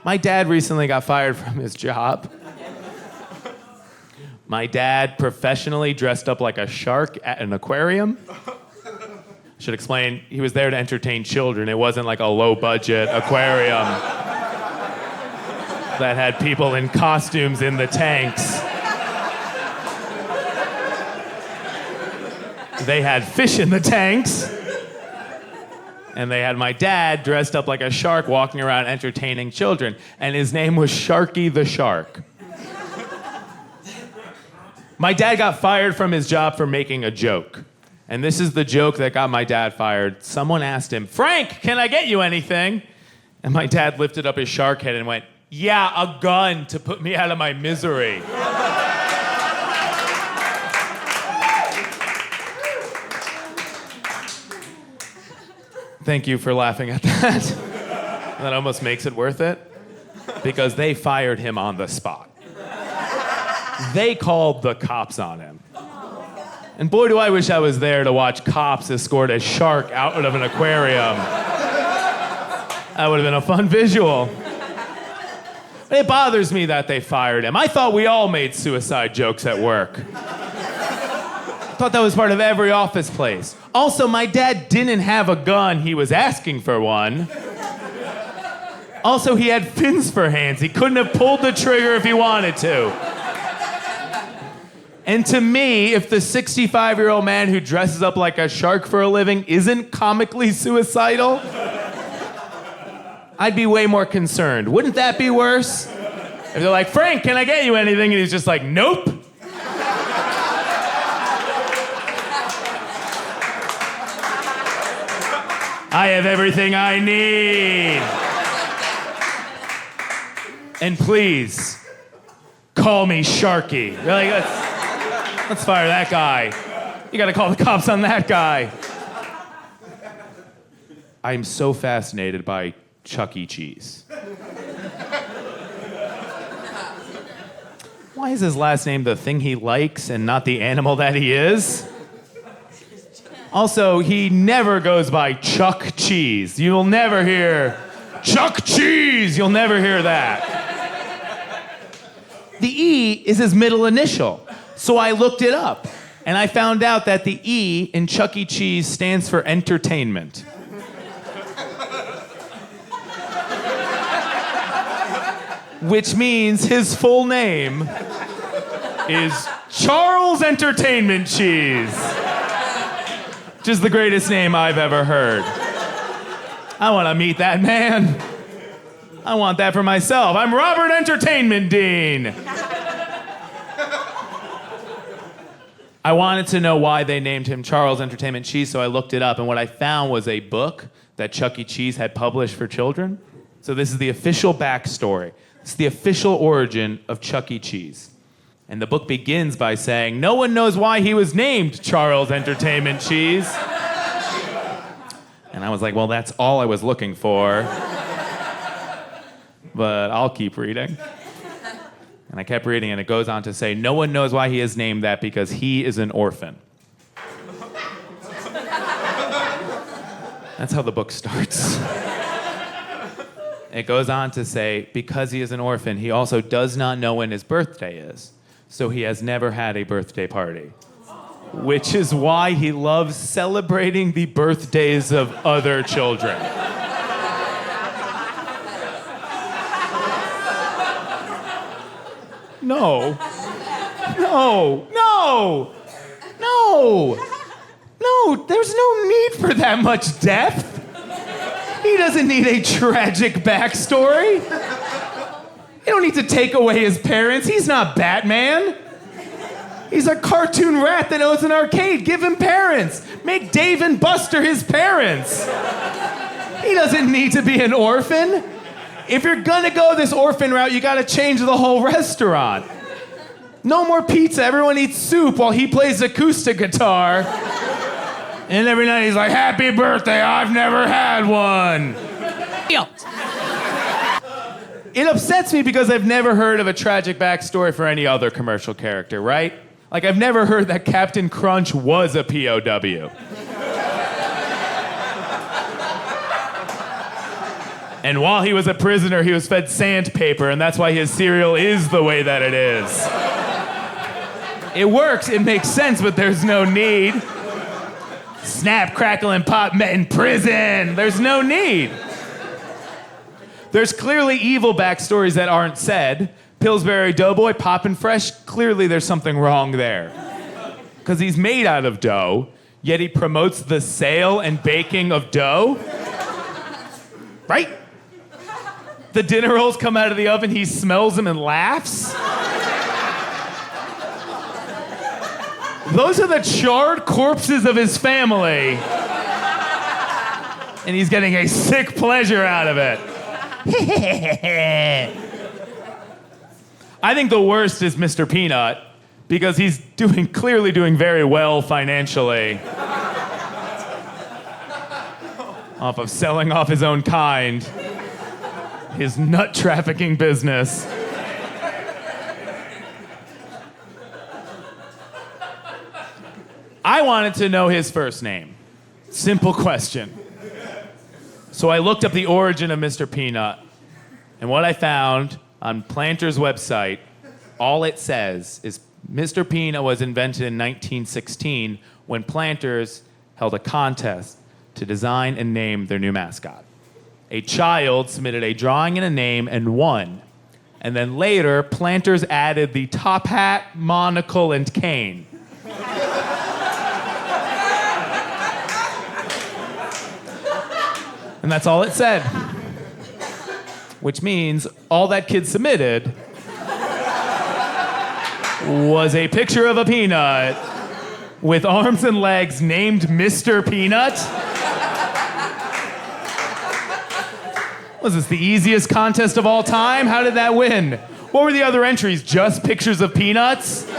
My dad recently got fired from his job. My dad professionally dressed up like a shark at an aquarium. Should explain, he was there to entertain children. It wasn't like a low-budget aquarium that had people in costumes in the tanks. They had fish in the tanks. And they had my dad dressed up like a shark walking around entertaining children. And his name was Sharky the Shark. My dad got fired from his job for making a joke. And this is the joke that got my dad fired. Someone asked him, "Frank, can I get you anything?" And my dad lifted up his shark head and went, "Yeah, a gun to put me out of my misery." Thank you for laughing at that. That almost makes it worth it. Because they fired him on the spot. They called the cops on him. And boy, do I wish I was there to watch cops escort a shark out of an aquarium. That would have been a fun visual. But it bothers me that they fired him. I thought we all made suicide jokes at work. I thought that was part of every office place. Also, my dad didn't have a gun. He was asking for one. Also, he had fins for hands. He couldn't have pulled the trigger if he wanted to. And to me, if the 65-year-old man who dresses up like a shark for a living isn't comically suicidal, I'd be way more concerned. Wouldn't that be worse? If they're like, "Frank, can I get you anything?" And he's just like, "Nope." I have everything I need. And please, call me Sharky. You're like, let's fire that guy. You gotta call the cops on that guy. I'm so fascinated by Chuck E. Cheese. Why is his last name the thing he likes and not the animal that he is? Also, he never goes by Chuck Cheese. You'll never hear Chuck Cheese. You'll never hear that. The E is his middle initial. So I looked it up, and I found out that the E in Chuck E. Cheese stands for entertainment. Which means his full name is Charles Entertainment Cheese. Which is the greatest name I've ever heard. I want to meet that man. I want that for myself. I'm Robert Entertainment Dean. I wanted to know why they named him Charles Entertainment Cheese, so I looked it up, and what I found was a book that Chuck E. Cheese had published for children. So this is the official backstory. It's the official origin of Chuck E. Cheese. And the book begins by saying, no one knows why he was named Charles Entertainment Cheese. And I was like, well, that's all I was looking for. But I'll keep reading. And I kept reading, and it goes on to say, no one knows why he is named that because he is an orphan. That's how the book starts. It goes on to say, because he is an orphan, he also does not know when his birthday is. So he has never had a birthday party. Which is why he loves celebrating the birthdays of other children. No. No. No. No. No. There's no need for that much depth. He doesn't need a tragic backstory. You don't need to take away his parents. He's not Batman. He's a cartoon rat that owns an arcade. Give him parents. Make Dave and Buster his parents. He doesn't need to be an orphan. If you're gonna go this orphan route, you gotta change the whole restaurant. No more pizza. Everyone eats soup while he plays acoustic guitar. And every night he's like, happy birthday, I've never had one. It upsets me because I've never heard of a tragic backstory for any other commercial character, right? Like, I've never heard that Captain Crunch was a POW. And while he was a prisoner, he was fed sandpaper, and that's why his cereal is the way that it is. It works, it makes sense, but there's no need. Snap, crackle, and pop met in prison. There's no need. There's clearly evil backstories that aren't said. Pillsbury Doughboy, poppin' fresh, clearly there's something wrong there. Because he's made out of dough, yet he promotes the sale and baking of dough. Right? The dinner rolls come out of the oven, he smells them and laughs. Those are the charred corpses of his family. And he's getting a sick pleasure out of it. I think the worst is Mr. Peanut, because he's clearly doing very well financially. Off of selling off his own kind. His nut trafficking business. I wanted to know his first name. Simple question. So I looked up the origin of Mr. Peanut, and what I found on Planter's website, all it says is Mr. Peanut was invented in 1916 when Planters held a contest to design and name their new mascot. A child submitted a drawing and a name and won. And then later, Planters added the top hat, monocle, and cane. And that's all it said. Which means all that kid submitted was a picture of a peanut with arms and legs named Mr. Peanut. Was this the easiest contest of all time? How did that win? What were the other entries? Just pictures of peanuts?